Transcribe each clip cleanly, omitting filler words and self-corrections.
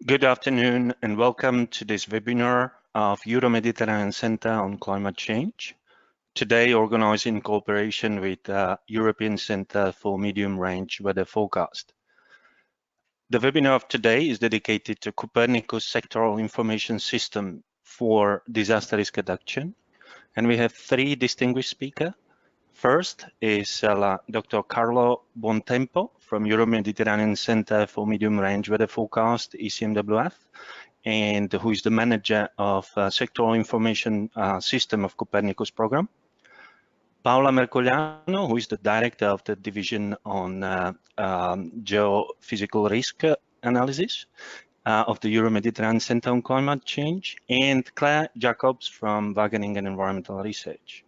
Good afternoon and welcome to this webinar of Euro-Mediterranean Center on Climate Change. Today organized in cooperation with European Center for Medium Range Weather Forecast. The webinar of today is dedicated to Copernicus Sectoral Information System for Disaster Risk Reduction. And we have three distinguished speakers. First is Dr. Carlo Buontempo from Euro-Mediterranean Center for Medium Range Weather Forecast, ECMWF, and who is the manager of Sectoral Information System of Copernicus program. Paola Mercogliano, who is the director of the division on geophysical risk analysis of the Euro-Mediterranean Center on Climate Change, and Claire Jacobs from Wageningen Environmental Research.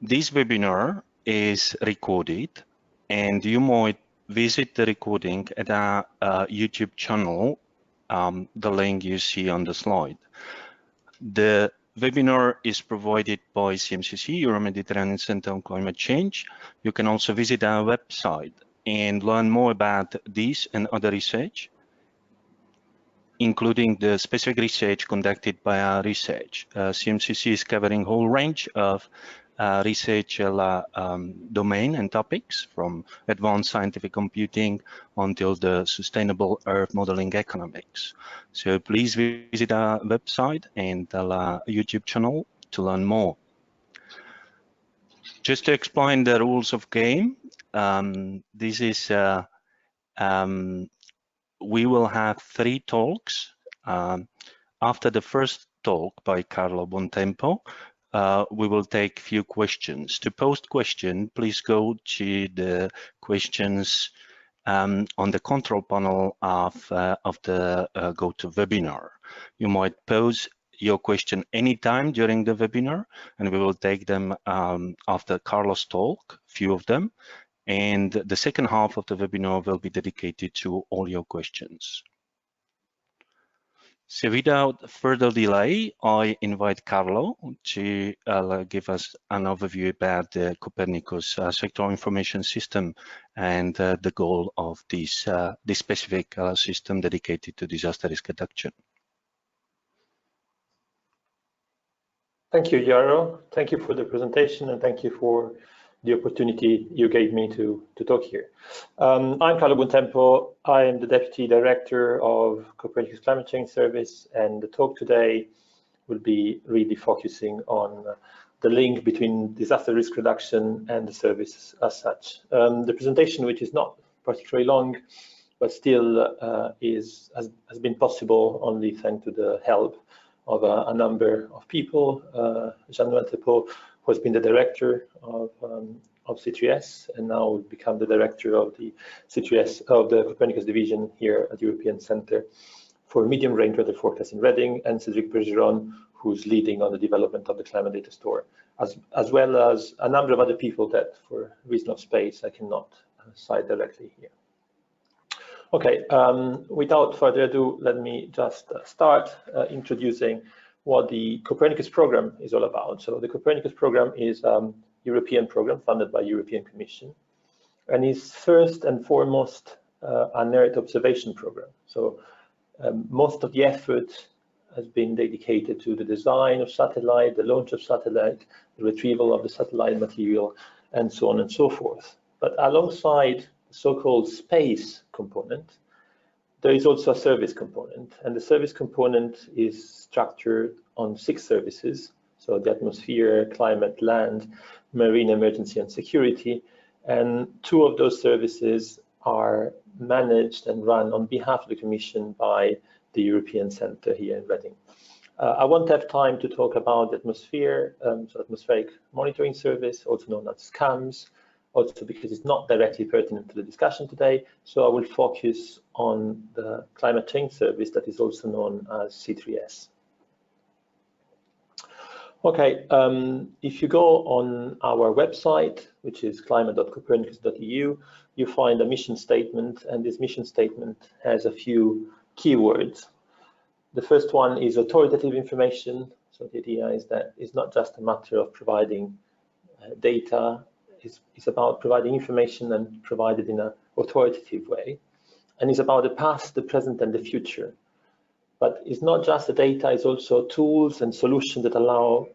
This webinar is recorded, and you might visit the recording at our YouTube channel, the link you see on the slide. The webinar is provided by CMCC, Euro-Mediterranean Center on Climate Change. You can also visit our website and learn more about this and other research, including the specific research conducted by our research. CMCC is covering a whole range of research domain and topics, from advanced scientific computing until the sustainable Earth modeling economics. So please visit our website and our YouTube channel to learn more. Just to explain the rules of game, this is we will have three talks. After the first talk by Carlo Buontempo, we will take a few questions. To post question, please go to the questions on the control panel of the GoToWebinar. You might pose your question anytime during the webinar, and we will take them after Carlo's talk, few of them. And the second half of the webinar will be dedicated to all your questions. So without further delay, I invite Carlo to give us an overview about the Copernicus Sectoral Information System and the goal of this specific system dedicated to disaster risk reduction. Thank you, Jaro. Thank you for the presentation, and thank you for the opportunity you gave me to talk here. I'm Carlo Buontempo. I am the Deputy Director of Copernicus Climate Change Service, and the talk today will be really focusing on the link between disaster risk reduction and the service as such. The presentation, which is not particularly long, but still has been possible only thanks to the help of a number of people. Jean-Noël Tepot, who has been the director of C3S and now will become the director of the C3S of the Copernicus division here at the European Center for Medium Range Weather Forecast in Reading, and Cédric Bergeron, who's leading on the development of the Climate Datastore, as well as a number of other people that, for reason of space, I cannot cite directly here. Okay, without further ado, let me just start introducing what the Copernicus program is all about. So the Copernicus program is a European program funded by European Commission, and is first and foremost an Earth observation program. So most of the effort has been dedicated to the design of satellite, the launch of satellite, the retrieval of the satellite material, and so on and so forth. But alongside the so-called space component, there is also a service component, and the service component is structured on 6 services. So the atmosphere, climate, land, marine emergency and security. And 2 of those services are managed and run on behalf of the Commission by the European Center here in Reading. I won't have time to talk about the atmosphere, so Atmospheric Monitoring Service, also known as SCAMS, also because it's not directly pertinent to the discussion today. So I will focus on the Climate Change Service that is also known as C3S. Okay, if you go on our website, which is climate.copernicus.eu, you find a mission statement, and this mission statement has a few keywords. The first one is authoritative information. So the idea is that it's not just a matter of providing data, it's about providing information and provided in an authoritative way. and it's about the past, the present, and the future. But it's not just the data, it's also tools and solutions that allow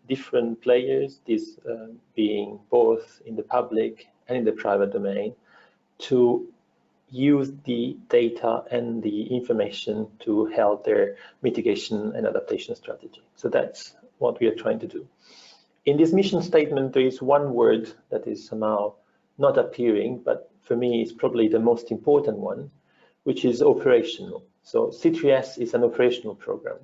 different players, these being both in the public and in the private domain, to use the data and the information to help their mitigation and adaptation strategy. So that's what we are trying to do. In this mission statement, there is one word that is somehow not appearing, but for me it's probably the most important one, which is operational. So C3S is an operational program.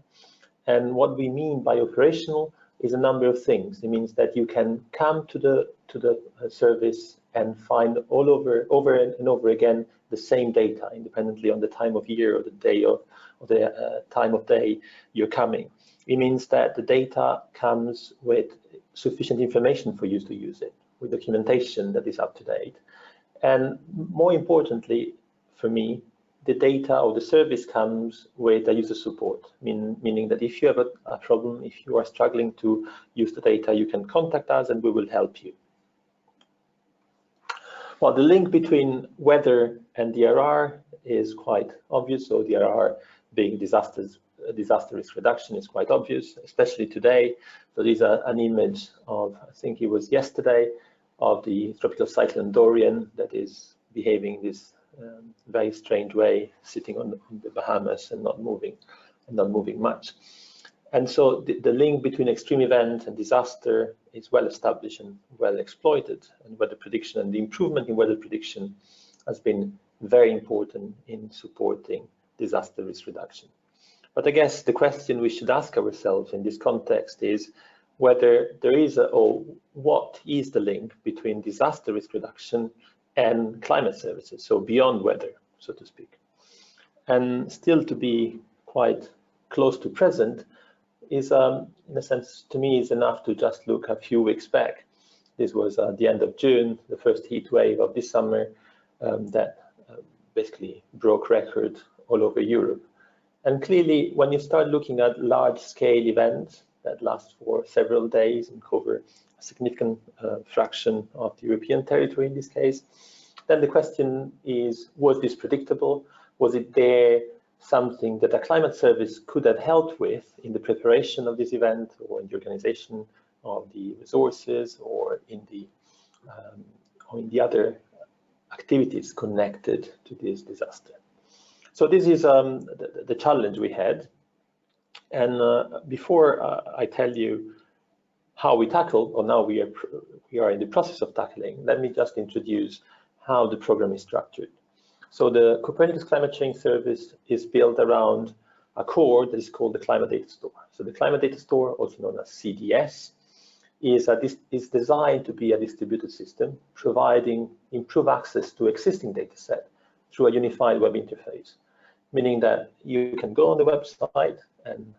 And what we mean by operational is a number of things. It means that you can come to the service and find over and over again the same data, independently on the time of year or the day of the time of day you're coming. It means that the data comes with sufficient information for you to use it, with documentation that is up to date. And more importantly, for me, the data or the service comes with a user support, meaning that if you have a problem, if you are struggling to use the data, you can contact us and we will help you. Well, the link between weather and DRR is quite obvious. So DRR being disaster risk reduction is quite obvious, especially today. So these are an image of, I think it was yesterday, of the tropical cyclone Dorian that is behaving this very strange way, sitting on the Bahamas and not moving much. And so the link between extreme event and disaster is well established and well exploited, and weather prediction and the improvement in weather prediction has been very important in supporting disaster risk reduction. But I guess the question we should ask ourselves in this context is whether there is what is the link between disaster risk reduction and climate services, so beyond weather, so to speak. And still to be quite close to present is, in a sense, to me, is enough to just look a few weeks back. This was at the end of June, the first heat wave of this summer that basically broke record all over Europe. And clearly, when you start looking at large-scale events that last for several days and cover a significant fraction of the European territory in this case, then the question is, was this predictable? Was it there something that a climate service could have helped with in the preparation of this event, or in the organization of the resources, or in the other activities connected to this disaster? So this is the challenge we had. And before I tell you how we tackle, or now we are in the process of tackling, let me just introduce how the program is structured. So the Copernicus Climate Change Service is built around a core that is called the Climate Data Store. So the Climate Data Store, also known as CDS, is designed to be a distributed system, providing improved access to existing data set through a unified web interface, meaning that you can go on the website and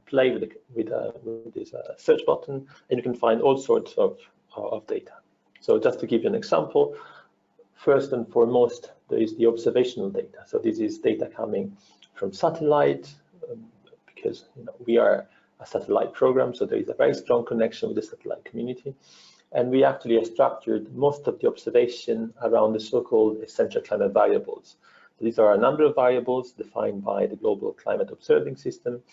play with this search button, and you can find all sorts of data. So just to give you an example, first and foremost, there is the observational data. So this is data coming from satellite, because we are a satellite program, so there is a very strong connection with the satellite community. And we actually have structured most of the observation around the so-called essential climate variables. So these are a number of variables defined by the Global Climate Observing System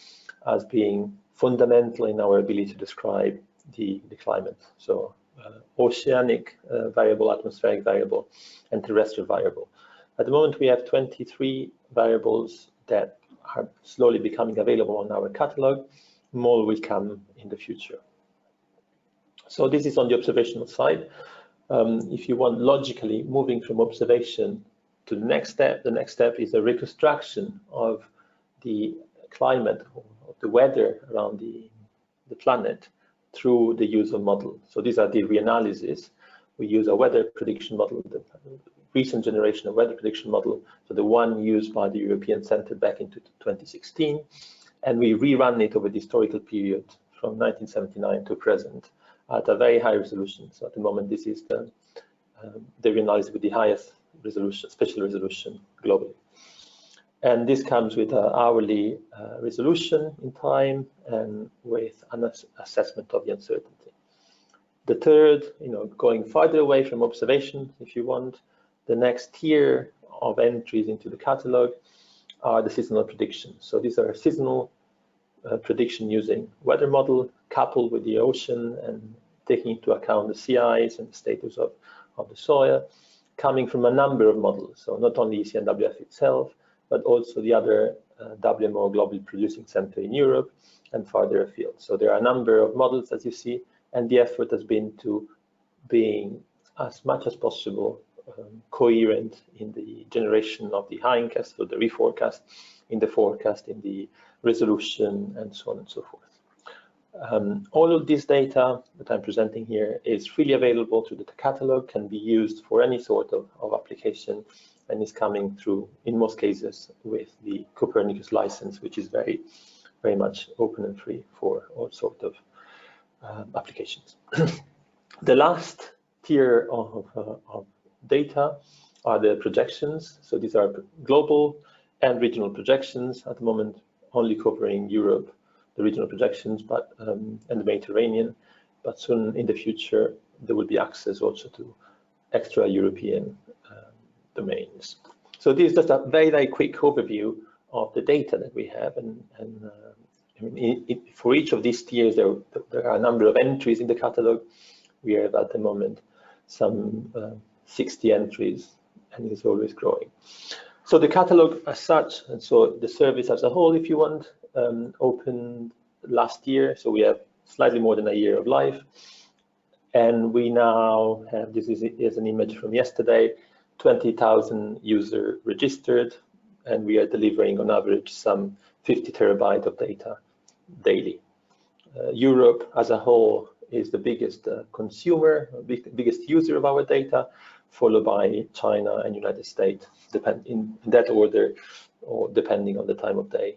as being fundamental in our ability to describe the climate. So oceanic variable, atmospheric variable, and terrestrial variable. At the moment, we have 23 variables that are slowly becoming available on our catalog. More will come in the future. So this is on the observational side. If you want logically moving from observation to the next step is a reconstruction of the climate, of the weather around the planet through the use of models. So these are the reanalysis. We use a weather prediction model, the recent generation of weather prediction model, so the one used by the European Centre back into 2016, and we rerun it over the historical period from 1979 to present at a very high resolution. So at the moment, this is the reanalysis with the highest resolution, spatial resolution globally. And this comes with an hourly resolution in time and with an assessment of the uncertainty. The third, going farther away from observation, if you want, the next tier of entries into the catalog are the seasonal predictions. So these are seasonal prediction using weather model coupled with the ocean and taking into account the sea ice and the status of the soil, coming from a number of models. So not only ECMWF itself, but also the other WMO Global Producing Center in Europe and farther afield. So there are a number of models, as you see, and the effort has been to being as much as possible coherent in the generation of the hindcast or the reforecast, in the forecast, in the resolution, and so on and so forth. All of this data that I'm presenting here is freely available through the catalog, can be used for any sort of application, and is coming through, in most cases, with the Copernicus license, which is very, very much open and free for all sorts of applications. The last tier of data are the projections. So these are global and regional projections. At the moment, only covering Europe, the regional projections, but and the Mediterranean. But soon in the future, there will be access also to extra European domains. So this is just a very, very quick overview of the data that we have. And I mean, for each of these tiers, there are a number of entries in the catalog. We have at the moment some 60 entries, and it's always growing. So the catalog as such, and so the service as a whole, if you want, opened last year. So we have slightly more than a year of life. And we now have, this is an image from yesterday, 20,000 users registered, and we are delivering on average some 50 terabytes of data daily. Europe as a whole is the biggest consumer, biggest user of our data, followed by China and United States, in that order, or depending on the time of day.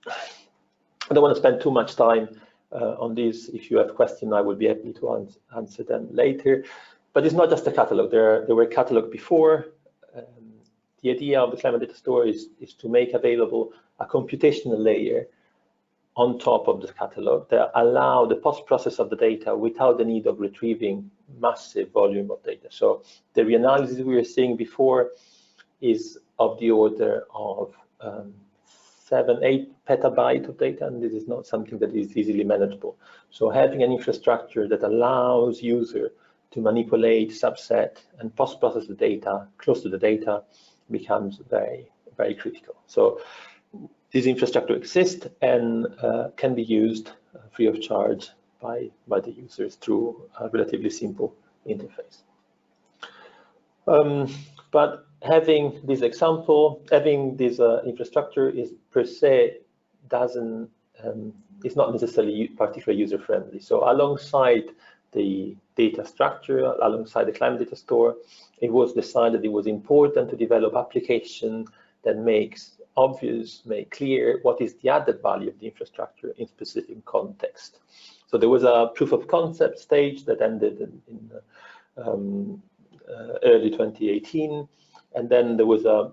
I don't want to spend too much time on this. If you have questions, I will be happy to answer them later. But it's not just a catalog. There were catalogs before. The idea of the Climate Data Store is to make available a computational layer on top of the catalog that allow the post-process of the data without the need of retrieving massive volume of data. So the reanalysis we were seeing before is of the order of 7-8 petabytes of data, and this is not something that is easily manageable. So having an infrastructure that allows user to manipulate, subset, and post-process the data close to the data becomes very, very critical. So this infrastructure exists and can be used free of charge by the users through a relatively simple interface. But having this example, having this infrastructure is per se doesn't, it's not necessarily particularly user-friendly. So alongside the data structure, alongside the Climate Data Store, it was decided it was important to develop application that makes obvious, make clear what is the added value of the infrastructure in specific context. So there was a proof of concept stage that ended in early 2018, and then there was a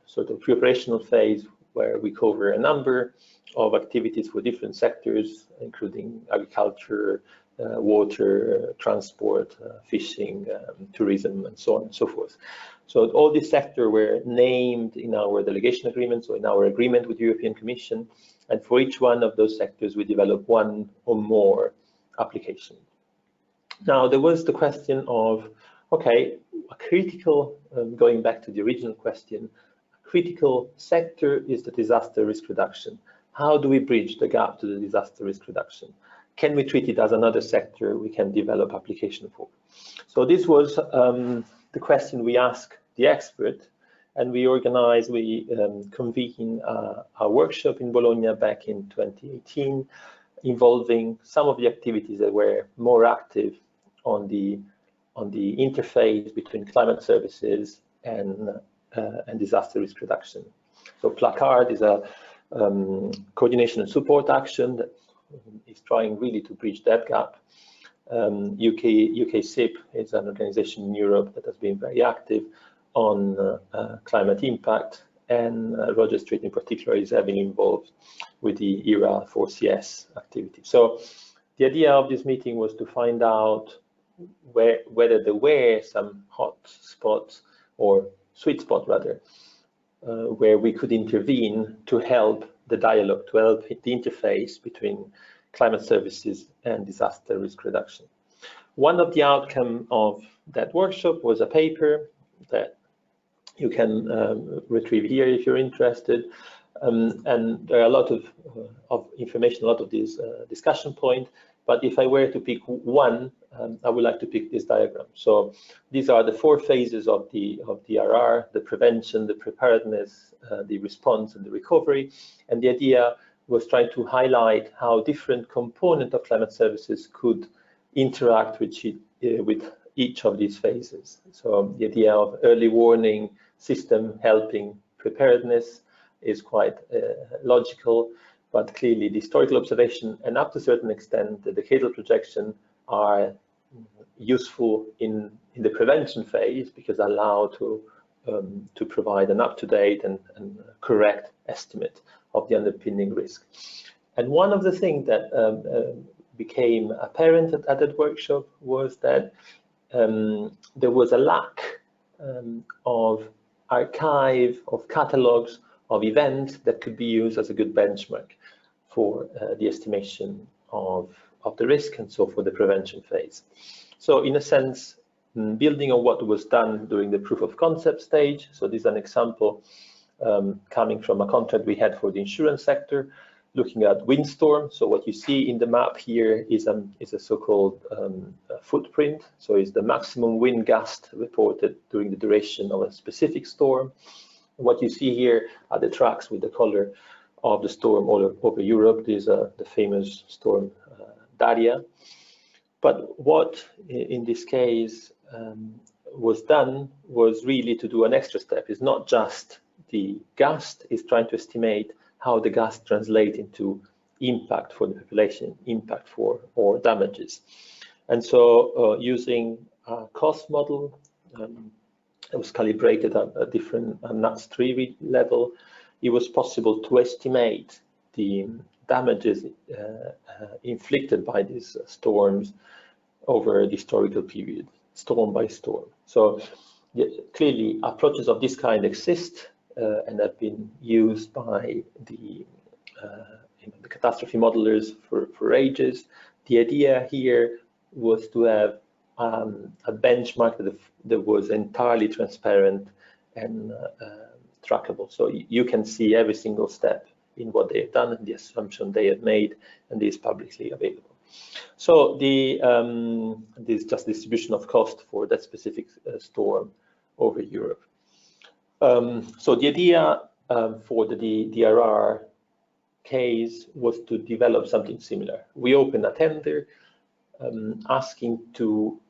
sort of pre-operational phase where we cover a number of activities for different sectors, including agriculture, water, transport, fishing, tourism, and so on and so forth. So all these sectors were named in our delegation agreement, so in our agreement with the European Commission, and for each one of those sectors, we developed one or more application. Now, there was the question of, okay, a critical, going back to the original question, a critical sector is the disaster risk reduction. How do we bridge the gap to the disaster risk reduction? Can we treat it as another sector we can develop application for? So this was the question we asked the expert, and we organized, we convened a workshop in Bologna back in 2018, involving some of the activities that were more active on the interface between climate services and disaster risk reduction. So Placard is a coordination and support action that is trying really to bridge that gap. UK SIP is an organization in Europe that has been very active on climate impact, and Roger Street in particular is heavily involved with the ERA 4CS activity. So the idea of this meeting was to find out whether there were some hot spots or sweet spot rather, where we could intervene to help the dialogue, to help the interface between climate services and disaster risk reduction. One of the outcomes of that workshop was a paper that you can retrieve here if you're interested. And there are a lot of information, a lot of these discussion points. But if I were to pick one, I would like to pick this diagram. So these are the 4 phases of the RR: the prevention, the preparedness, the response, and the recovery. And the idea was trying to highlight how different components of climate services could interact with each of these phases. So the idea of early warning system helping preparedness is quite logical, but clearly the historical observation and up to a certain extent the decadal projection are useful in the prevention phase because they allow to provide an up-to-date and correct estimate of the underpinning risk. And one of the things that became apparent at that workshop was that there was a lack of archive, of catalogs, of events that could be used as a good benchmark for the estimation of the risk and so for the prevention phase. So in a sense, building on what was done during the proof of concept stage, so this is an example coming from a contract we had for the insurance sector, looking at windstorm. So what you see in the map here is a so-called footprint. So it's the maximum wind gust reported during the duration of a specific storm. What you see here are the tracks with the color of the storm all over Europe. These are the famous storm Daria. But what in this case was done was really to do an extra step. It's not just the gust, it's trying to estimate how the gust translates into impact for the population, impact for or damages. And so using a cost model, it was calibrated at a different NUTS3 level. It was possible to estimate the damages inflicted by these storms over the historical period, storm by storm. So clearly approaches of this kind exist and have been used by the catastrophe modelers for ages. The idea here was to have a benchmark that was entirely transparent and trackable. So you can see every single step in what they have done and the assumption they have made, and this is publicly available. So this just distribution of cost for that specific storm over Europe. So the idea for the DRR case was to develop something similar. We opened a tender asking to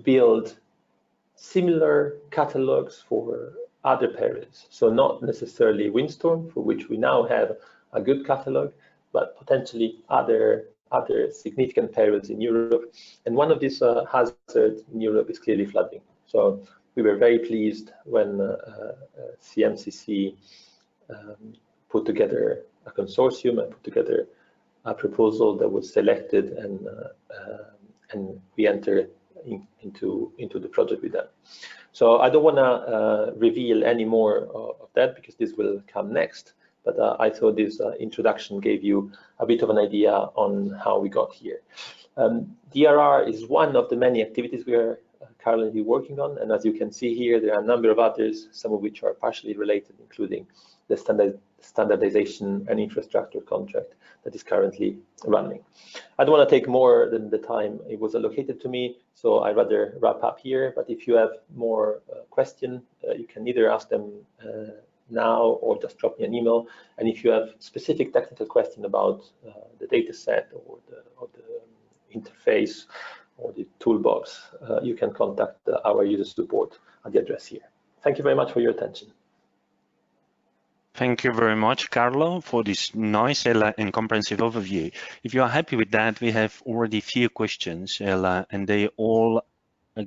build similar catalogs for other periods. So not necessarily windstorm, for which we now have a good catalog, but potentially other significant periods in Europe. And one of these hazards in Europe is clearly flooding. So we were very pleased when CMCC put together a consortium and put together a proposal that was selected, and we entered into the project with them. So I don't want to reveal any more of that because this will come next, but I thought this introduction gave you a bit of an idea on how we got here. DRR is one of the many activities we are currently working on, and as you can see here, there are a number of others, some of which are partially related, including the standardization and infrastructure contract that is currently running. I don't want to take more than the time it was allocated to me, so I'd rather wrap up here. But if you have more questions, you can either ask them now or just drop me an email. And if you have specific technical question about the data set or the interface or the toolbox, you can contact our user support at the address here. Thank you very much for your attention. Thank you very much, Carlo, for this nice and comprehensive overview. If you are happy with that, we have already a few questions, and they all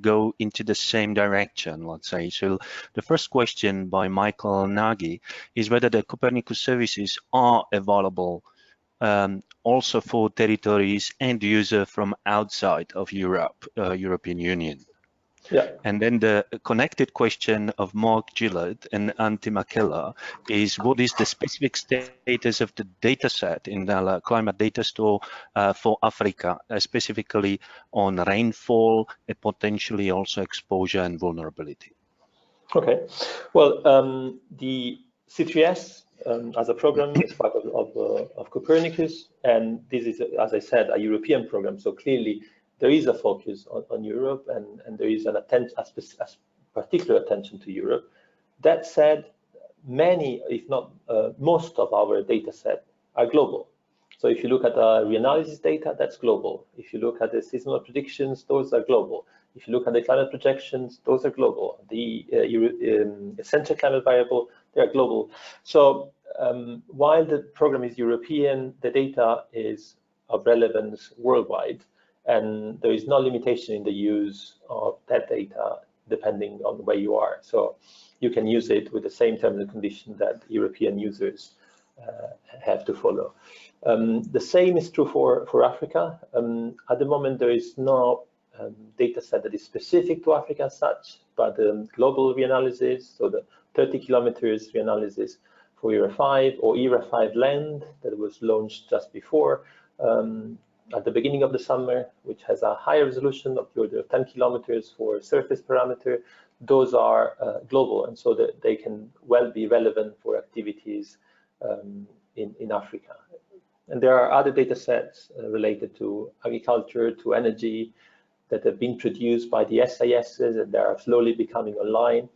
go into the same direction, let's say. So the first question by Michael Nagy is whether the Copernicus services are available also for territories and users from outside of Europe, European Union. Yeah. And then the connected question of Mark Gillard and Antti Mäkelä is, what is the specific status of the data set in the climate data store for Africa, specifically on rainfall and potentially also exposure and vulnerability? Okay. Well, the C3S as a program is part of Copernicus, and this is, as I said, a European program. So clearly, there is a focus on Europe, and there is a particular attention to Europe. That said, many, if not most of our data set are global. So if you look at the reanalysis data, that's global. If you look at the seasonal predictions, those are global. If you look at the climate projections, those are global. The essential climate variable, they are global. So while the program is European, the data is of relevance worldwide, and there is no limitation in the use of that data depending on where you are. So you can use it with the same terms and conditions that European users have to follow. The same is true for Africa. At the moment, there is no data set that is specific to Africa as such, but global reanalysis, so the 30 kilometers reanalysis for ERA 5 or ERA 5 land that was launched just before at the beginning of the summer, which has a higher resolution of the order of 10 kilometers for surface parameter. Those are global, and so that they can well be relevant for activities in Africa. And there are other data sets related to agriculture, to energy, that have been produced by the SISs and they are slowly becoming online,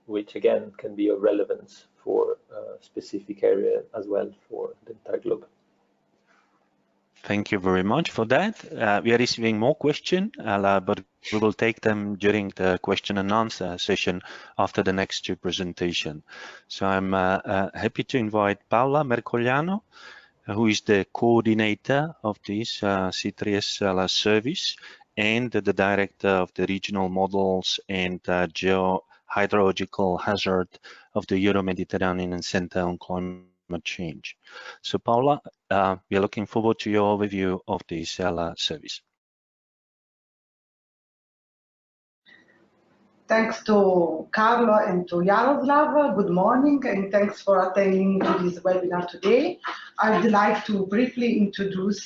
which again can be of relevance for a specific area as well for the entire globe. Thank you very much for that. We are receiving more questions, but we will take them during the question and answer session after the next two presentations. So I'm happy to invite Paola Mercogliano, who is the coordinator of this C3S service and the director of the regional models and geohydrological hazard of the Euro-Mediterranean Center on Climate Change. So Paola, we are looking forward to your overview of this service. Thanks to Carlo and to Jaroslav. Good morning, and thanks for attending to this webinar today. I would like to briefly introduce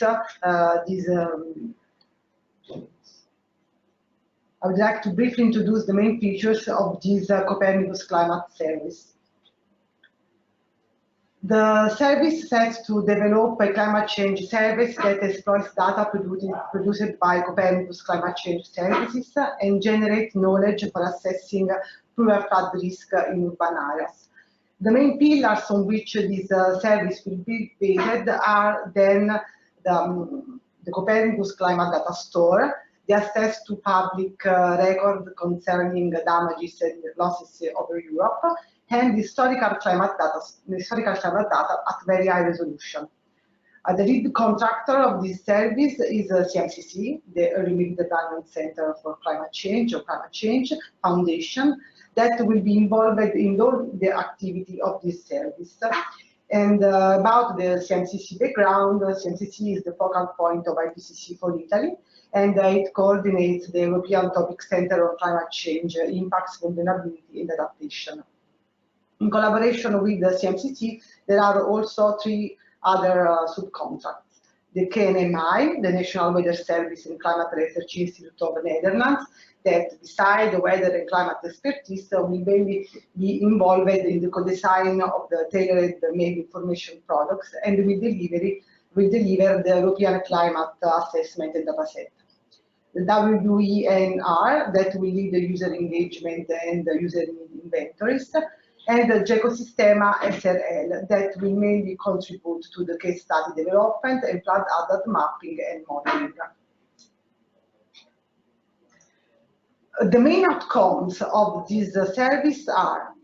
the main features of this Copernicus Climate Service. The service sets to develop a climate change service that exploits data produced by Copernicus Climate Change Services and generates knowledge for assessing poor flood risk in urban areas. The main pillars on which this service will be based are then the Copernicus Climate Datastore, the access to public record concerning damages and losses over Europe, and historical climate data at very high resolution. The lead contractor of this service is CMCC, the REMHI Development Center for Climate Change or Climate Change Foundation, that will be involved in all the activity of this service. And about the CMCC background, CMCC is the focal point of IPCC for Italy, and it coordinates the European Topic Center on Climate Change, Impacts, Vulnerability and Adaptation. In collaboration with the CMCC, there are also three other subcontracts. The KNMI, the National Weather Service and Climate Research Institute of the Netherlands, that beside the weather and climate expertise will mainly be involved in the co-design of the tailored mail information products and will deliver the European climate assessment and dataset. The WENR, that will lead the user engagement and the user inventories, and the Ecosistema SRL, that will mainly contribute to the case study development and flood hazard mapping and modeling. The main outcomes of this service are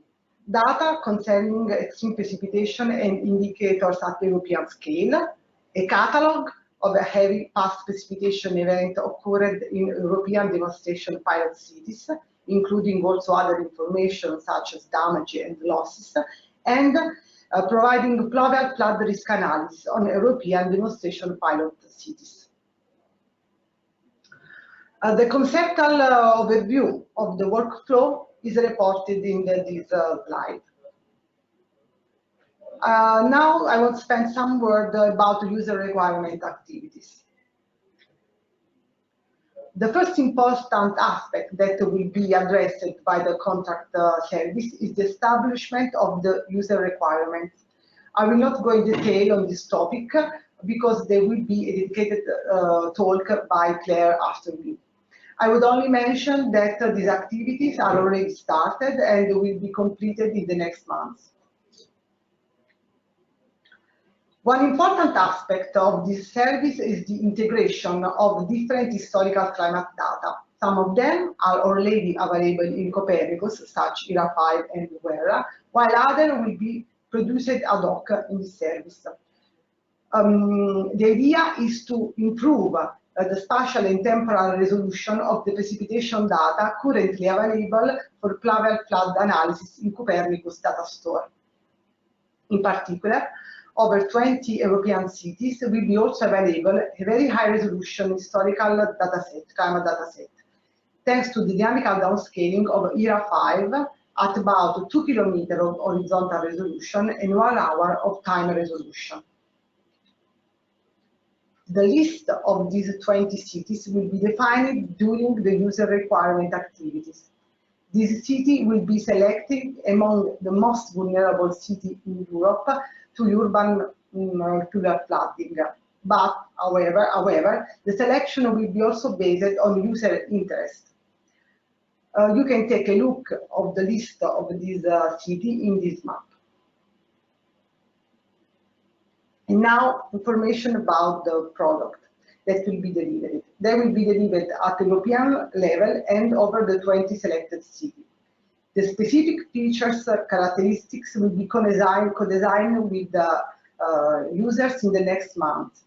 data concerning extreme precipitation and indicators at the European scale, a catalog of a heavy past precipitation event occurred in European demonstration pilot cities, including also other information such as damage and losses, and providing global flood risk analysis on European demonstration pilot cities. The conceptual overview of the workflow is reported in this slide. Now I want to spend some word about user requirement activities. The first important aspect that will be addressed by the contract service is the establishment of the user requirements. I will not go in detail on this topic because there will be a dedicated talk by Claire after me. I would only mention that these activities are already started and will be completed in the next months. One important aspect of this service is the integration of different historical climate data. Some of them are already available in Copernicus, such ERA5 and WERA, while others will be produced ad hoc in this service. The idea is to improve the spatial and temporal resolution of the precipitation data currently available for flood analysis in Copernicus Datastore. In particular, over 20 European cities will be also available a very high resolution historical dataset, climate dataset, thanks to the dynamical downscaling of ERA5 at about 2 kilometers of horizontal resolution and 1 hour of time resolution. The list of these 20 cities will be defined during the user requirement activities. This city will be selected among the most vulnerable cities in Europe to urban flooding. But, however, the selection will be also based on user interest. You can take a look of the list of this city in this map. And now, information about the product that will be delivered. They will be delivered at European level and over the 20 selected cities. The specific features, characteristics will be co-designed with the users in the next month.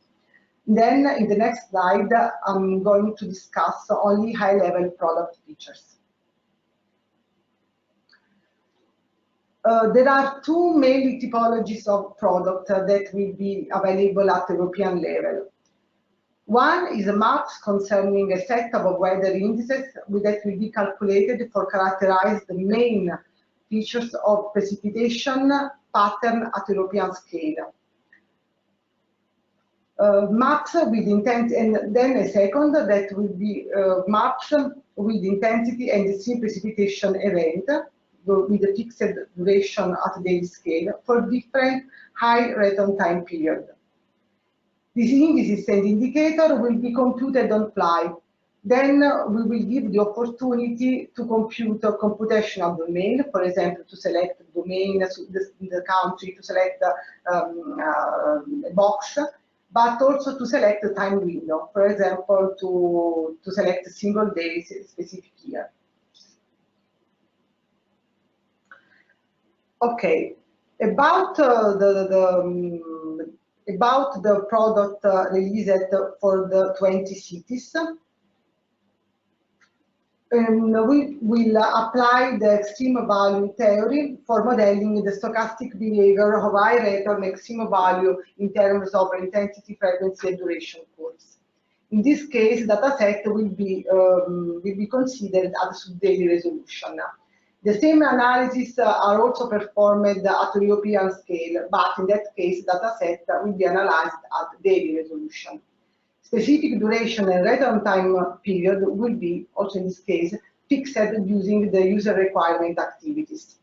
Then, in the next slide, I'm going to discuss only high-level product features. There are two main typologies of product that will be available at European level. One is a maps concerning a set of weather indices that will be calculated for characterize the main features of precipitation pattern at European scale. Maps with intent, and then a second that will be maps with intensity and sea precipitation event with a fixed duration at daily scale for different high return time period. This indices and indicator will be computed on fly. Then we will give the opportunity to compute a computational domain, for example, to select the domain in the country, to select a box, but also to select the time window, for example, to select a single day, specific year. Okay, about the product released for the 20 cities. We will apply the extreme value theory for modeling the stochastic behavior of high return extreme value in terms of intensity, frequency, and duration curves. In this case, dataset will be considered at sub-daily resolution. The same analyses are also performed at the European scale, but in that case, dataset will be analyzed at daily resolution. Specific duration and return time period will be, also in this case, fixed using the user requirement activities.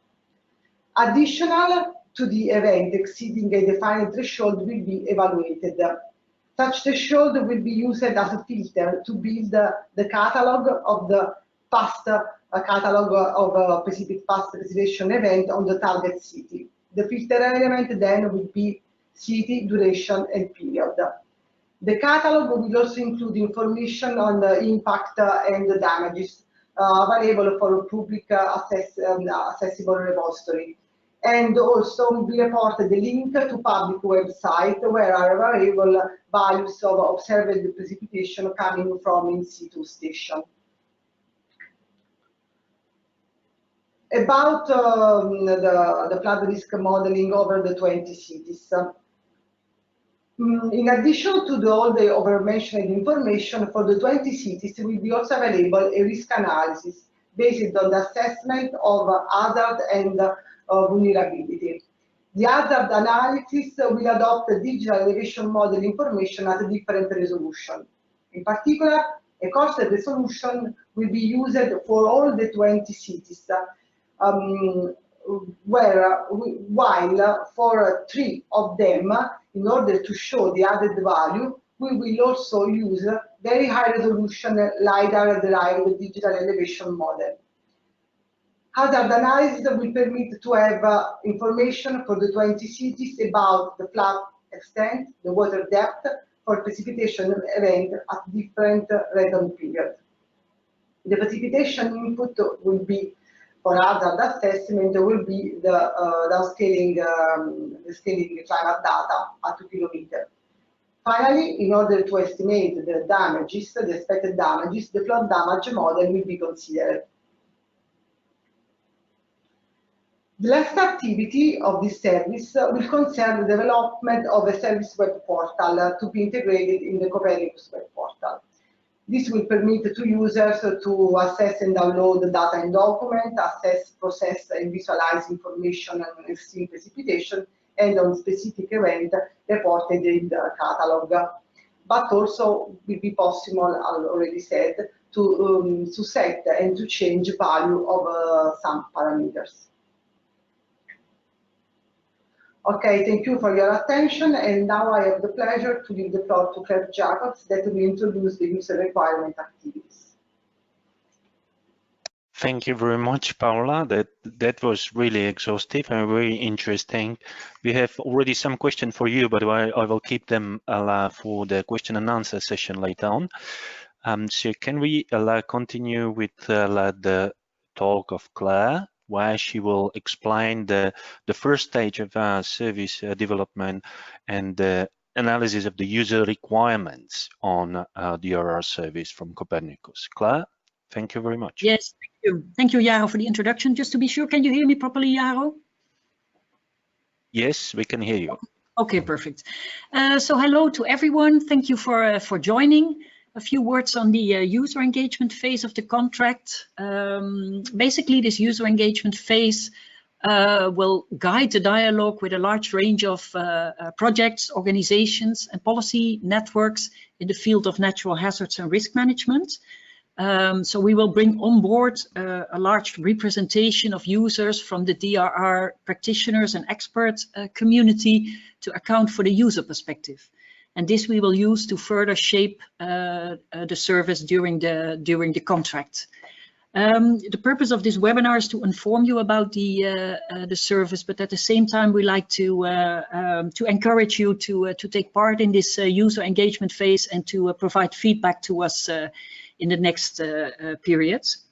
Additional to the event exceeding a defined threshold will be evaluated. Such threshold will be used as a filter to build the catalog of the past catalog of past precipitation event on the target city. The filter element then will be city, duration, and period. The catalog will also include information on the impact and the damages available for public accessible repository. And also will be reported the link to public website where are available values of observed precipitation coming from in situ station. About the flood risk modeling over the 20 cities. In addition to all the over-mentioned information, for the 20 cities will be also available a risk analysis based on the assessment of hazard and vulnerability. The hazard analysis will adopt the digital elevation model information at a different resolution. In particular, a cost resolution will be used for all the 20 cities, while for 3 of them, in order to show the added value, we will also use very high resolution LiDAR-derived digital elevation model. Hazard analysis will permit to have information for the 20 cities about the flood extent, the water depth for precipitation event at different radon periods. The precipitation input will be for hazard assessment will be the downscaling climate data at 2 kilometers. Finally, in order to estimate the damages, the expected damages, the flood damage model will be considered. The last activity of this service will concern the development of a service web portal to be integrated in the Copernicus web portal. This will permit to users to access and download the data and document, assess, process, and visualize information on extreme precipitation and on specific event reported in the catalog. But also will be possible, as already said, to set and to change value of some parameters. Okay, thank you for your attention, and now I have the pleasure to give the floor to Claire Jacobs that will introduce the user requirement activities. Thank you very much, Paola. That was really exhaustive and very interesting. We have already some questions for you, but I will keep them for the question and answer session later on. So can we continue with the talk of Claire, where she will explain the first stage of our service development and the analysis of the user requirements on the RAAS service from Copernicus. Claire, thank you very much. Yes, thank you. Thank you, Jaro, for the introduction. Just to be sure, can you hear me properly, Jaro? Yes, we can hear you. Okay, perfect. So hello to everyone. Thank you for joining. A few words on the user engagement phase of the contract. Basically, this user engagement phase will guide the dialogue with a large range of projects, organizations, and policy networks in the field of natural hazards and risk management. So we will bring on board a large representation of users from the DRR practitioners and expert community to account for the user perspective. And this we will use to further shape the service during the contract. The purpose of this webinar is to inform you about the service, but at the same time we like to encourage you to take part in this user engagement phase and to provide feedback to us in the next periods.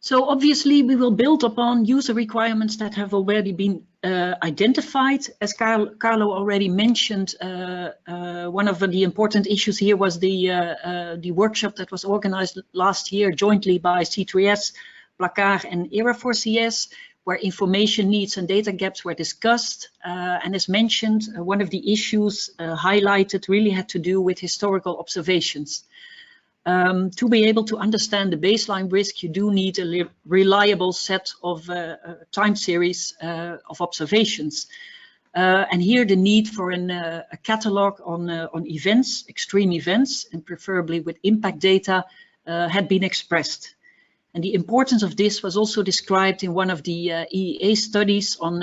So obviously we will build upon user requirements that have already been identified. As Carlo already mentioned, one of the important issues here was the workshop that was organized last year jointly by C3S, Placar and ERA4CS, where information needs and data gaps were discussed. And as mentioned, one of the issues highlighted really had to do with historical observations. To be able to understand the baseline risk, you do need a reliable set of time series of observations. And here the need for a catalog on events, extreme events, and preferably with impact data had been expressed. And the importance of this was also described in one of the EEA studies on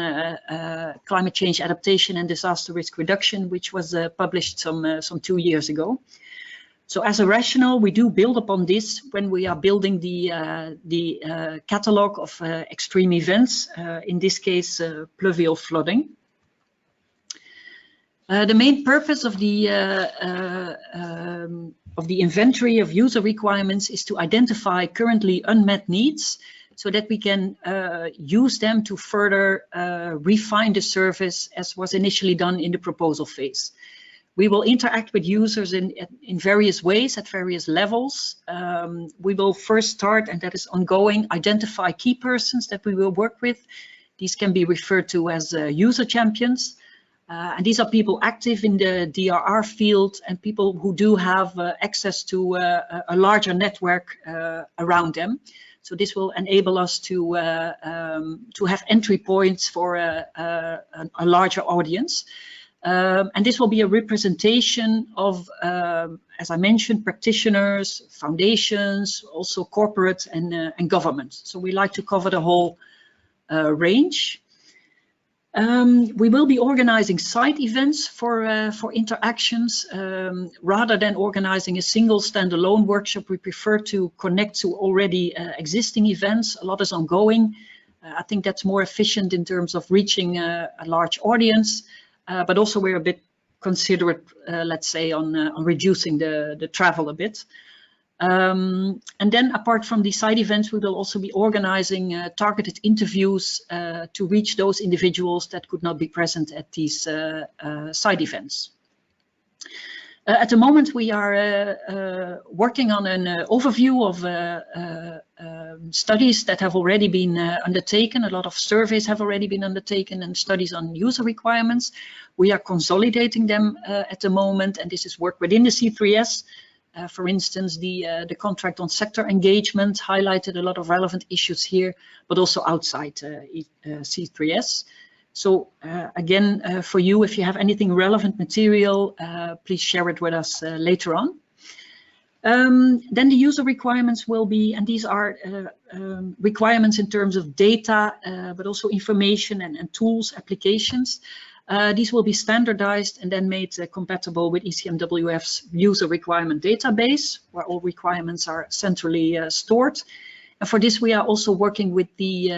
climate change adaptation and disaster risk reduction, which was published some 2 years ago. So as a rationale, we do build upon this when we are building the catalog of extreme events, in this case, pluvial flooding. The main purpose of the inventory of user requirements is to identify currently unmet needs so that we can use them to further refine the service as was initially done in the proposal phase. We will interact with users in various ways at various levels. We will first start, and that is ongoing, identify key persons that we will work with. These can be referred to as user champions. And these are people active in the DRR field and people who do have access to a larger network around them. So this will enable us to have entry points for a larger audience. And this will be a representation of, as I mentioned, practitioners, foundations, also corporate and government. So we like to cover the whole range. We will be organizing side events for interactions. Rather than organizing a single standalone workshop, we prefer to connect to already existing events. A lot is ongoing. I think that's more efficient in terms of reaching a large audience, but also we're a bit considerate, let's say, on reducing the travel a bit. And then apart from the side events, we will also be organizing targeted interviews to reach those individuals that could not be present at these side events. At the moment, we are working on an overview of studies that have already been undertaken. A lot of surveys have already been undertaken and studies on user requirements. We are consolidating them at the moment, and this is work within the C3S. For instance, the contract on sector engagement highlighted a lot of relevant issues here, but also outside C3S. So again, for you, if you have anything relevant material, please share it with us later on. Then the user requirements will be, and these are requirements in terms of data, but also information and tools, applications. These will be standardized and then made compatible with ECMWF's user requirement database, where all requirements are centrally stored. And for this, we are also working with the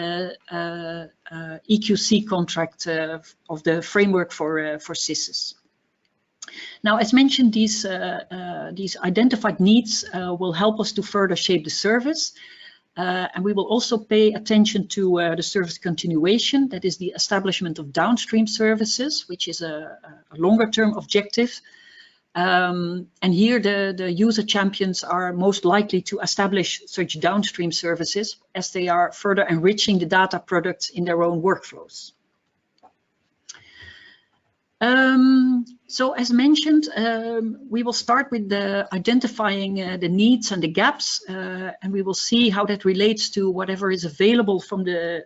EQC contract of the framework for CISs. Now, as mentioned, these identified needs will help us to further shape the service. And we will also pay attention to the service continuation, that is the establishment of downstream services, which is a longer-term objective. And here the user champions are most likely to establish such downstream services as they are further enriching the data products in their own workflows. So as mentioned, we will start with identifying the needs and the gaps, and we will see how that relates to whatever is available from the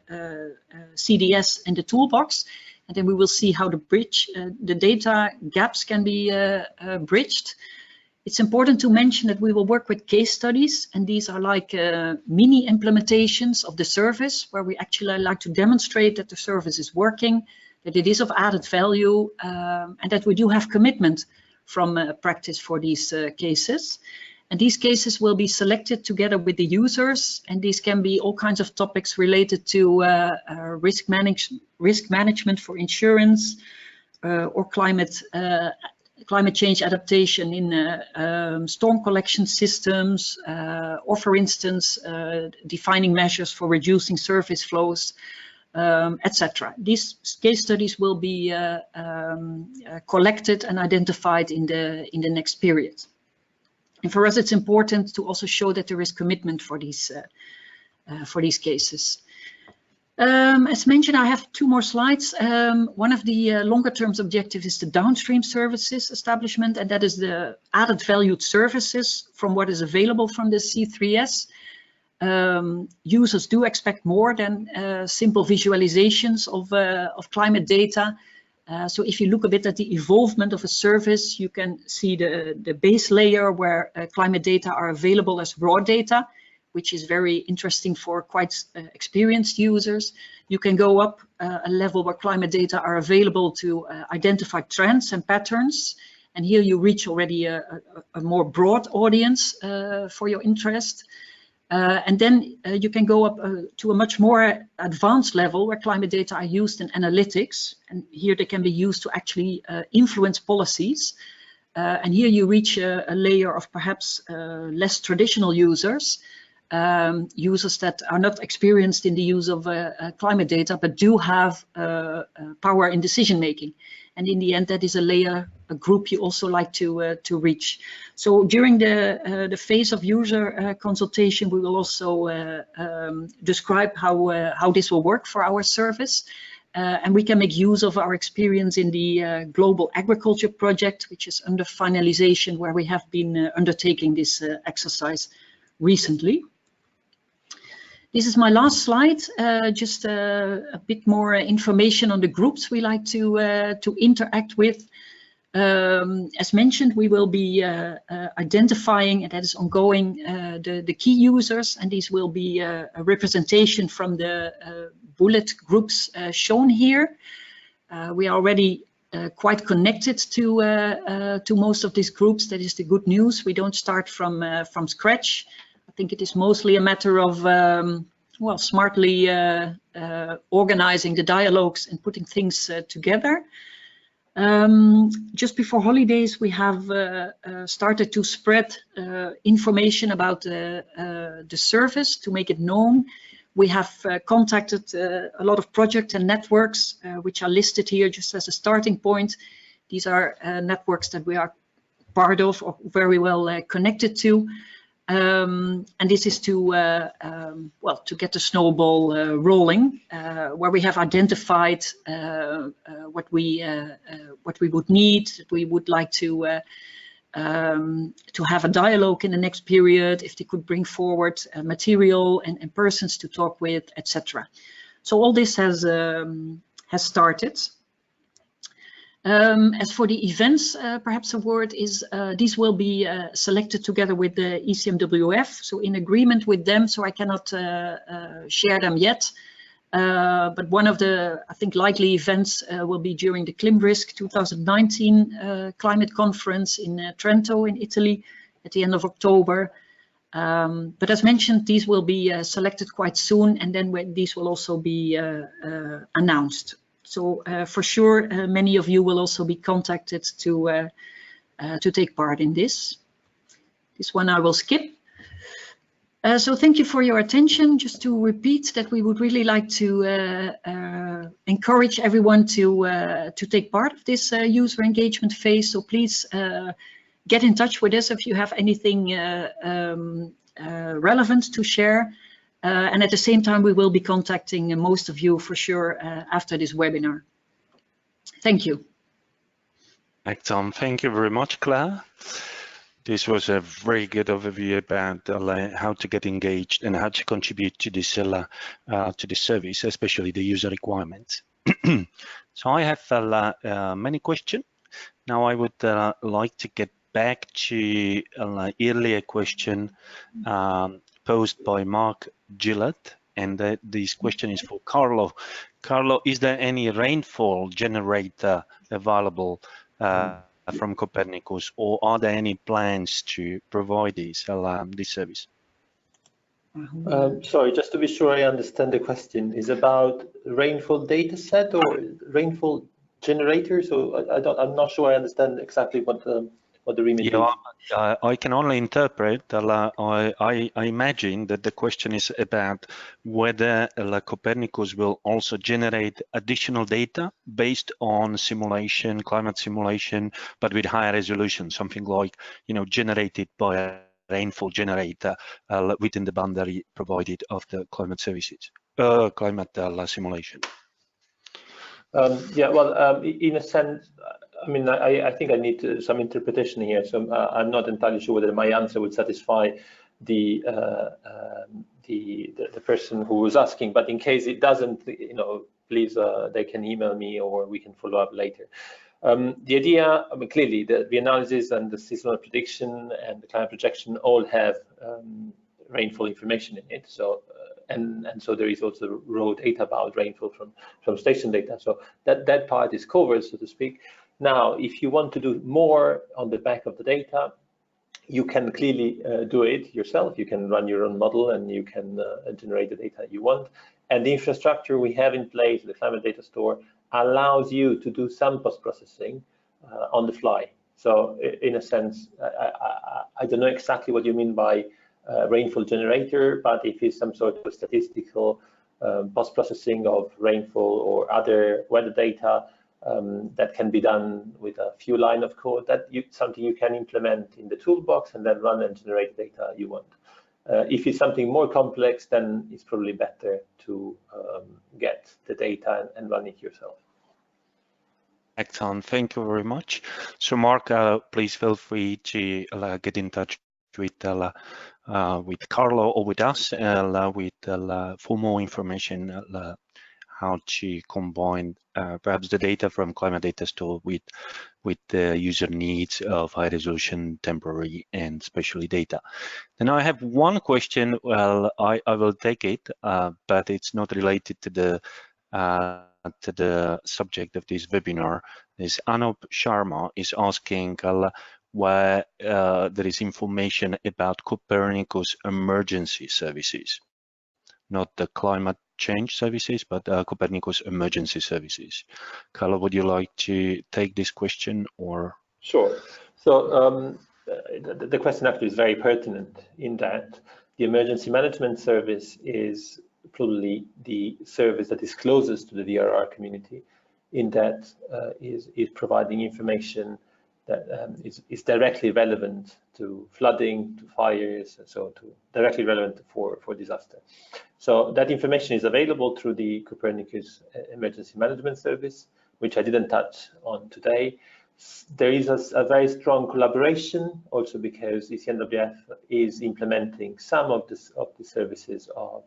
CDS and the toolbox. And then we will see how the data gaps can be bridged. It's important to mention that we will work with case studies, and these are like mini implementations of the service, where we actually like to demonstrate that the service is working, that it is of added value, and that we do have commitment from practice for these cases. And these cases will be selected together with the users, and these can be all kinds of topics related to risk management for insurance or climate change adaptation in storm collection systems, or for instance, defining measures for reducing surface flows, etc. These case studies will be collected and identified in the next period. And for us, it's important to also show that there is commitment for these cases. As mentioned, I have two more slides. One of the longer-term objectives is the downstream services establishment, and that is the added valued services from what is available from the C3S. Users do expect more than simple visualizations of climate data. So if you look a bit at the evolvement of a service, you can see the base layer where climate data are available as raw data, which is very interesting for quite experienced users. You can go up a level where climate data are available to identify trends and patterns. And here you reach already a more broad audience for your interest. And then you can go up to a much more advanced level where climate data are used in analytics. And here they can be used to actually influence policies. And here you reach a layer of perhaps less traditional users, users that are not experienced in the use of climate data, but do have power in decision making. And in the end, that is a layer, a group you also like to reach. So during the phase of user consultation, we will also describe how this will work for our service. and we can make use of our experience in the Global Agriculture Project, which is under finalization, where we have been undertaking this exercise recently. This is my last slide, just a bit more information on the groups we like to interact with. As mentioned, we will be identifying, and that is ongoing, the key users, and these will be a representation from the bullet groups shown here. We are already quite connected to most of these groups. That is the good news. We don't start from scratch. I think it is mostly a matter of well, smartly organizing the dialogues and putting things together. Just before holidays, we have started to spread information about the service to make it known. We have contacted a lot of projects and networks, which are listed here just as a starting point. These are networks that we are part of or very well connected to. And this is to well, to get the snowball rolling, where we have identified what we would need. We would like to have a dialogue in the next period, if they could bring forward material and persons to talk with, etc. So all this has started. As for the events, perhaps a word is these will be selected together with the ECMWF, so in agreement with them, so I cannot share them yet. But one of the, I think, likely events will be during the ClimRisk 2019 climate conference in Trento in Italy at the end of October. But as mentioned, these will be selected quite soon, and then these will also be announced. So for sure, many of you will also be contacted to take part in this. This one I will skip. So thank you for your attention. Just to repeat that we would really like to encourage everyone to take part of this user engagement phase. So please get in touch with us if you have anything relevant to share. And at the same time, we will be contacting most of you for sure after this webinar. Thank you. Excellent. Thank you very much, Claire. This was a very good overview about how to get engaged and how to contribute to this service, especially the user requirements. So I have many questions. Now I would like to get back to an earlier question posed by Mark Gillett, and this question is for Carlo. Carlo, is there any rainfall generator available from Copernicus, or are there any plans to provide this service? Sorry, just to be sure I understand the question, is about rainfall data set or rainfall generators? So I'm not sure I understand exactly what the remit is. I can only interpret. I imagine that the question is about whether Copernicus will also generate additional data based on simulation, climate simulation, but with higher resolution, something like, generated by a rainfall generator within the boundary provided of the climate services, climate simulation. Yeah, well, in a sense, I mean, I think I need some interpretation here, so I'm not entirely sure whether my answer would satisfy the person who was asking. But in case it doesn't, please, they can email me or we can follow up later. The idea, I mean, clearly, the analysis and the seasonal prediction and the climate projection all have rainfall information in it. So. And so there is also raw data about rainfall from station data. So that part is covered, so to speak. Now, if you want to do more on the back of the data, you can clearly do it yourself. You can run your own model and you can generate the data you want. And the infrastructure we have in place, the Climate Data Store, allows you to do some post-processing on the fly. So in a sense, I don't know exactly what you mean by rainfall generator, but if it's some sort of statistical post-processing of rainfall or other weather data that can be done with a few lines of code, something you can implement in the toolbox and then run and generate the data you want. If it's something more complex, then it's probably better to get the data and run it yourself. Excellent, thank you very much. So Mark, please feel free to get in touch with Carlo or with us for more information how to combine perhaps the data from Climate Datastore with the user needs of high resolution, temporary and spatially data. Then I have one question. Well, I will take it, but it's not related to the subject of this webinar. This Anup Sharma is asking where there is information about Copernicus emergency services, not the climate change services, but Copernicus emergency services. Carlo, would you like to take this question or? Sure. So the question actually is very pertinent in that the emergency management service is probably the service that is closest to the DRR community, in that is providing information that is directly relevant to flooding, to fires, so directly relevant for disaster. So that information is available through the Copernicus Emergency Management Service, which I didn't touch on today. There is a very strong collaboration, also because ECMWF is implementing some of the services of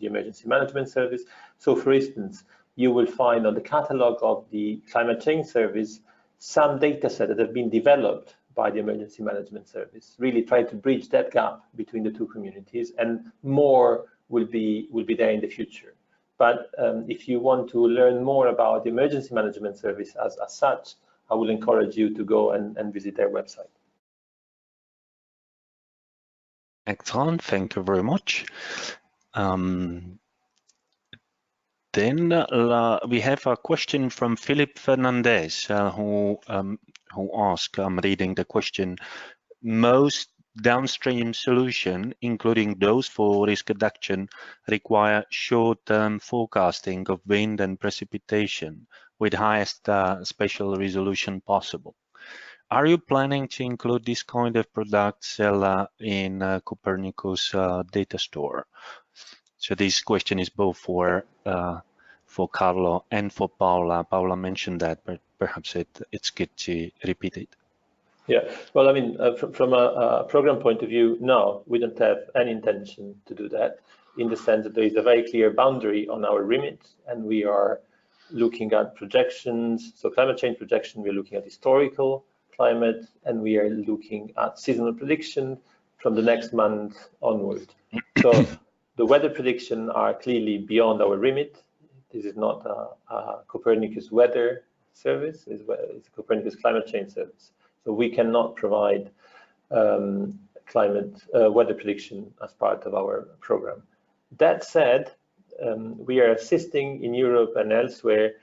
the Emergency Management Service. So, for instance, you will find on the catalog of the Climate Change Service some data sets that have been developed by the Emergency Management Service, really trying to bridge that gap between the two communities, and more will be there in the future. But if you want to learn more about the Emergency Management Service as such, I will encourage you to go and visit their website. Excellent, thank you very much. Then we have a question from Philip Fernandez, who asked, I'm reading the question, most downstream solutions, including those for risk reduction, require short-term forecasting of wind and precipitation with highest spatial resolution possible. Are you planning to include this kind of products in Copernicus Datastore? So this question is both for Carlo and for Paola. Paola mentioned that, but perhaps it's good to repeat it. Yeah, well, I mean, from a program point of view, no, we don't have any intention to do that, in the sense that there is a very clear boundary on our remit, and we are looking at projections. So climate change projection, we're looking at historical climate, and we are looking at seasonal prediction from the next month onward. So the weather prediction are clearly beyond our remit. This is not a Copernicus weather service, it's a Copernicus Climate Change Service. So we cannot provide weather prediction as part of our program. That said, we are assisting in Europe and elsewhere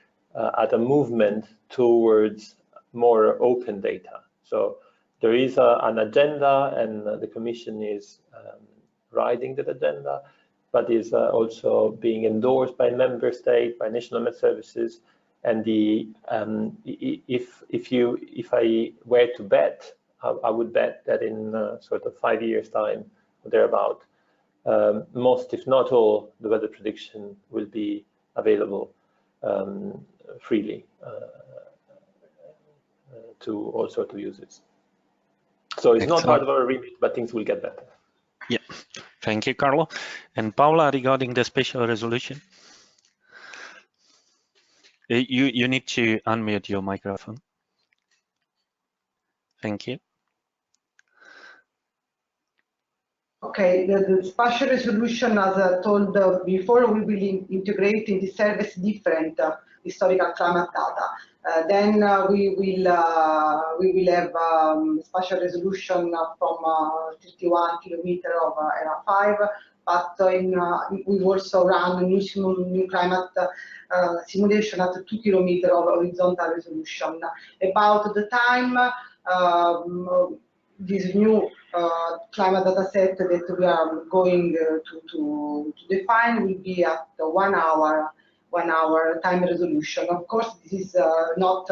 at a movement towards more open data. So there is an agenda, and the Commission is riding that agenda, but is also being endorsed by member state, by national met services. And if I were to bet, I would bet that in sort of 5 years' time, or thereabout, most, if not all, the weather prediction will be available freely to all sorts of users. So it's not part of our remit, but things will get better. Yeah, thank you, Carlo. And Paola, regarding the spatial resolution, you need to unmute your microphone. Thank you. Okay, the spatial resolution, as I told before, we will integrate in the service different historical climate data. Then we will have spatial resolution from 31 kilometers of Area 5, but we also run a new climate simulation at 2 kilometers of horizontal resolution. About the time, this new climate data set that we are going to define will be at 1 hour time resolution. Of course, this is not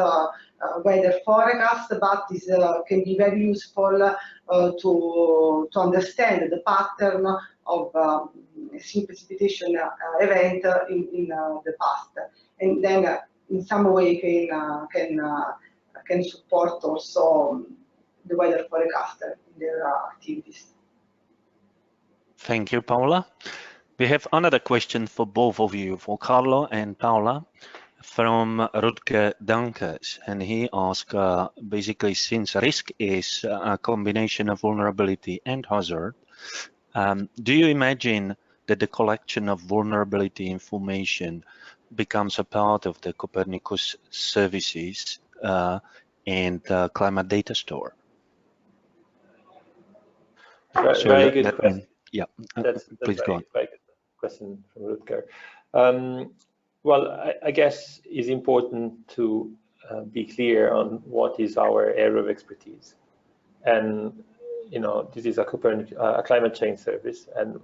weather forecast, but this can be very useful to understand the pattern of a sea precipitation event in the past, and then in some way can support also the weather forecaster in their activities. Thank you, Paola. We have another question for both of you, for Carlo and Paola, from Rutger Dankers, and he asks, basically, since risk is a combination of vulnerability and hazard, do you imagine that the collection of vulnerability information becomes a part of the Copernicus services and Climate Datastore? Very good question. Yeah, please go on. Very good question from Rutger. Well, I guess it's important to be clear on what is our area of expertise. And, this is a climate change service. And,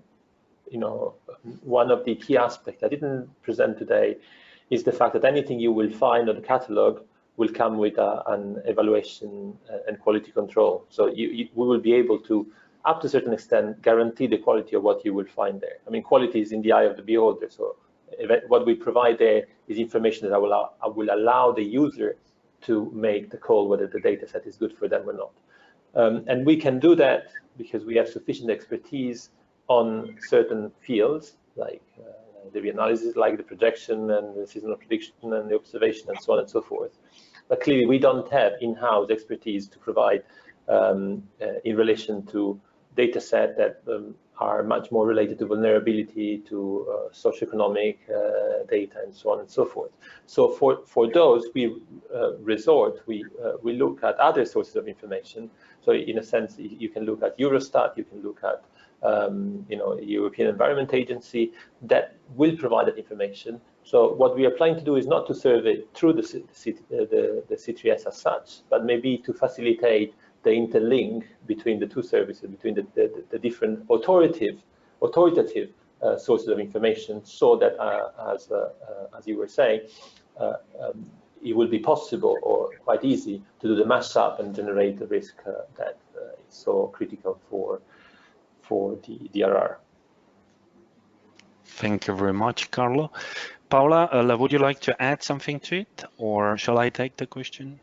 one of the key aspects I didn't present today is the fact that anything you will find on the catalog will come with an evaluation and quality control. So we will be able to, up to a certain extent, guarantee the quality of what you will find there. I mean, quality is in the eye of the beholder. So what we provide there is information that will allow the user to make the call whether the data set is good for them or not. And we can do that because we have sufficient expertise on certain fields, like the reanalysis, like the projection and the seasonal prediction and the observation and so on and so forth. But clearly, we don't have in-house expertise to provide in relation to data set that are much more related to vulnerability, to socioeconomic data, and so on and so forth. So for those, we look at other sources of information. So in a sense, you can look at Eurostat, you can look at European Environment Agency that will provide that information. So what we are planning to do is not to serve it through the C3S as such, but maybe to facilitate the interlink between the two services, between the different authoritative sources of information, so that, as you were saying, it will be possible or quite easy to do the mashup and generate the risk that is so critical for the DRR. Thank you very much, Carlo. Paola, would you like to add something to it, or shall I take the question?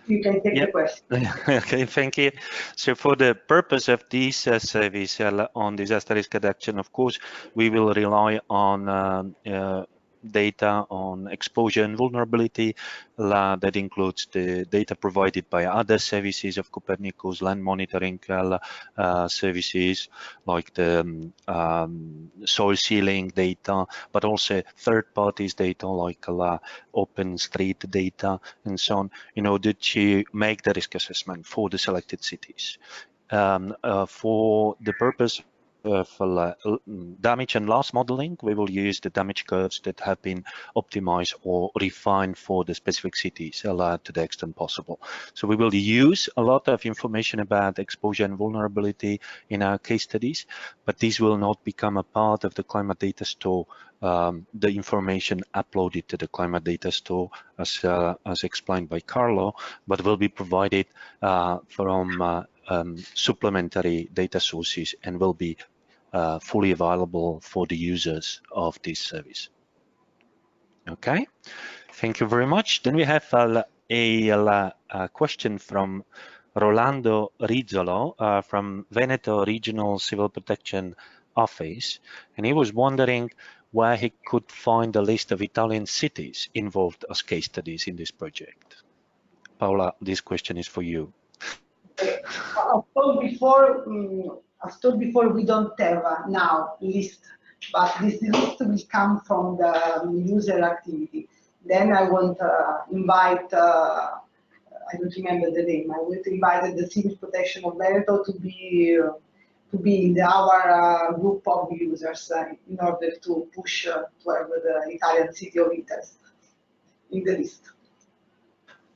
You can take the question. Okay, thank you. So for the purpose of this service on disaster risk reduction, of course, we will rely on data on exposure and vulnerability. That includes the data provided by other services of Copernicus, land monitoring services, like the soil sealing data, but also third parties data like open street data and so on, in order to make the risk assessment for the selected cities. For the purpose for damage and loss modeling, we will use the damage curves that have been optimized or refined for the specific cities to the extent possible. So we will use a lot of information about exposure and vulnerability in our case studies, but this will not become a part of the Climate Data Store, the information uploaded to the Climate Data Store as explained by Carlo, but will be provided from supplementary data sources and will be fully available for the users of this service. Okay, thank you very much. Then we have a question from Rolando Rizzolo from Veneto Regional Civil Protection Office, and he was wondering where he could find a list of Italian cities involved as case studies in this project. Paola, this question is for you. As told before, we don't have now list, but this list will come from the user activity. Then I want to invite, I don't remember the name, I will invite the Civil Protection of Veneto to be in our group of users in order to push to have the Italian city of interest in the list.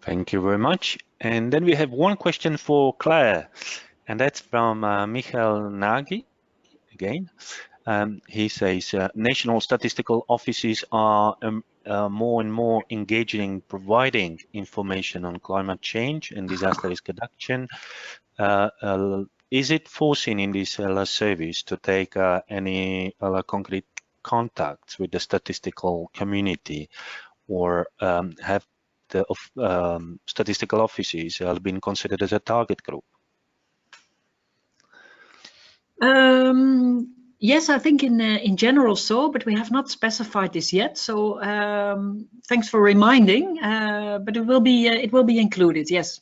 Thank you very much. And then we have one question for Claire, and that's from Michael Nagy again. He says, national statistical offices are more and more engaging in providing information on climate change and disaster risk reduction. is it foreseen in this service to take any concrete contacts with the statistical community, or have the statistical offices been considered as a target group? Yes, I think in general so, but we have not specified this yet. So thanks for reminding. But it will be included. Yes.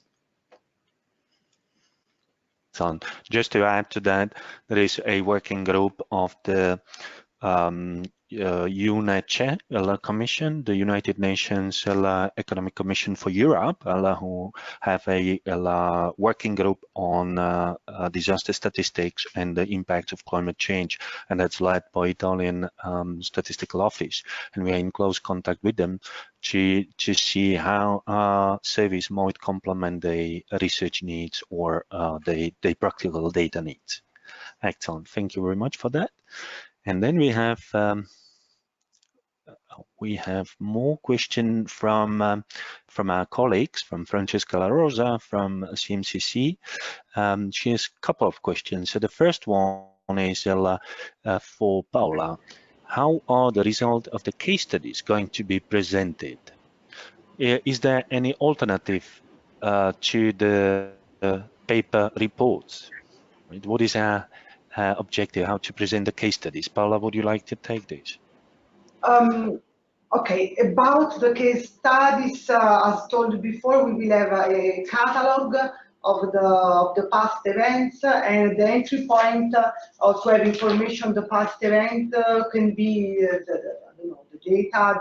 Just to add to that, there is a working group of the UNECE Commission, the United Nations Economic Commission for Europe, who have a working group on disaster statistics and the impact of climate change, and that's led by Italian Statistical Office, and we are in close contact with them to see how service might complement the research needs or the practical data needs. Excellent, thank you very much for that. And then we have more questions from our colleagues, from Francesca La Rosa from CMCC. She has a couple of questions. So the first one is for Paola. How are the results of the case studies going to be presented? Is there any alternative to the paper reports? What is our objective, how to present the case studies? Paola, would you like to take this? Okay, about the case studies, as told before, we will have a catalog of the past events, and the entry point to have information on the past event can be the data,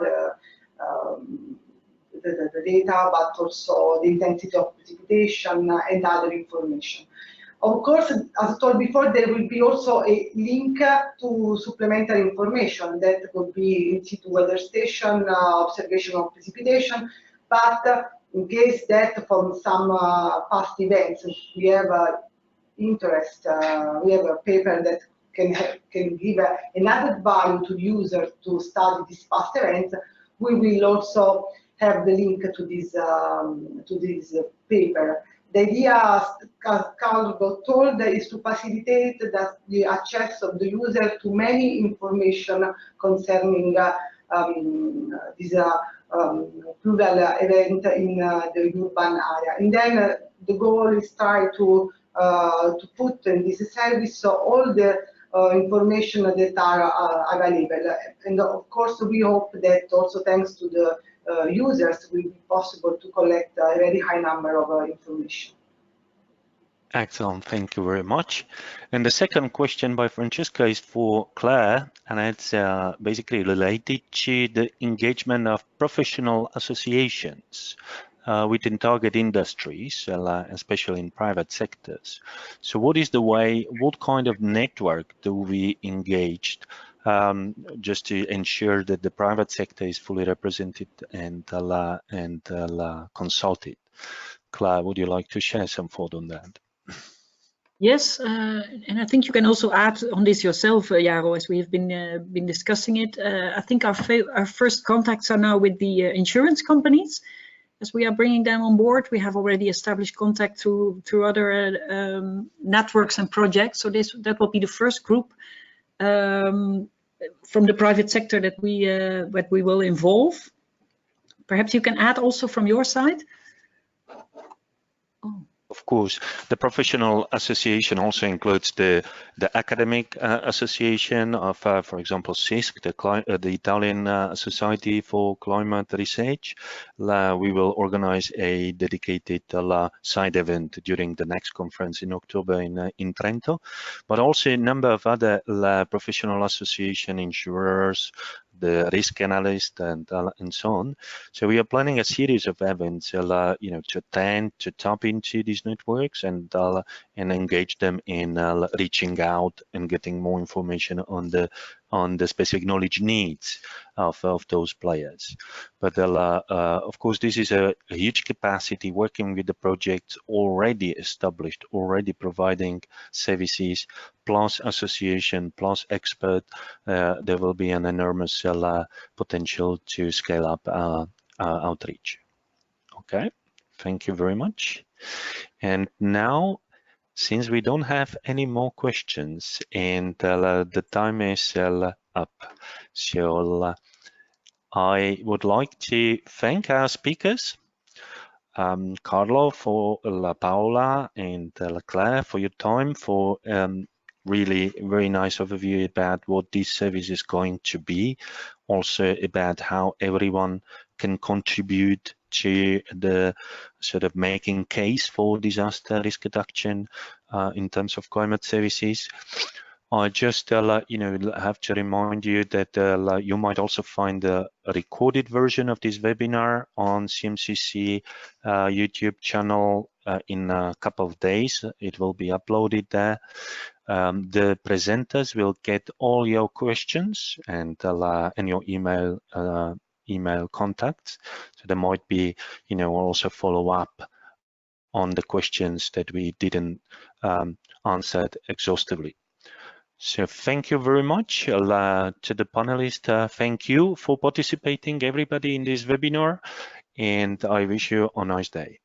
the data, but also the intensity of precipitation and other information. Of course, as told before, there will be also a link to supplementary information that could be in situ weather station, observation of precipitation, but in case that from some past events we have interest, we have a paper that can give an added value to the user to study this past event, we will also have the link to this paper. The idea, as Carlo told, is to facilitate the access of the user to many information concerning this plural event in the urban area. And then the goal is try to put in this service all the information that are available. And of course, we hope that also thanks to the users will be possible to collect a very high number of information. Excellent, thank you very much. And the second question by Francesca is for Claire, and it's basically related to the engagement of professional associations within target industries, especially in private sectors. So what is the way, what kind of network do we engage just to ensure that the private sector is fully represented and consulted? Claire, would you like to share some thought on that? Yes, and I think you can also add on this yourself, Jaro, as we have been discussing it. I think our first contacts are now with the insurance companies, as we are bringing them on board. We have already established contact through other networks and projects. So that will be the first group from the private sector that we will involve. Perhaps you can add also from your side. Of course, the professional association also includes the academic association of, for example, CEST, the Italian Society for Climate Research. We will organize a dedicated side event during the next conference in October in Trento, but also a number of other professional association, insurers, the risk analyst, and so on. So we are planning a series of events, to attend, to tap into these networks, and engage them in reaching out and getting more information on the specific knowledge needs of those players. But of course, this is a huge capacity working with the projects already established, already providing services, plus association, plus expert. There will be an enormous potential to scale up our outreach. Okay, thank you very much. And now since we don't have any more questions and the time is up, so I would like to thank our speakers, Carlo, for Paola, and Claire for your time, for really very nice overview about what this service is going to be, also about how everyone can contribute to the sort of making case for disaster risk reduction in terms of climate services. I just have to remind you that you might also find a recorded version of this webinar on CMCC YouTube channel in a couple of days. It will be uploaded there. The presenters will get all your questions and your email contacts. So there might be, also follow up on the questions that we didn't answer exhaustively. So thank you very much to the panelists. Thank you for participating, everybody, in this webinar, and I wish you a nice day.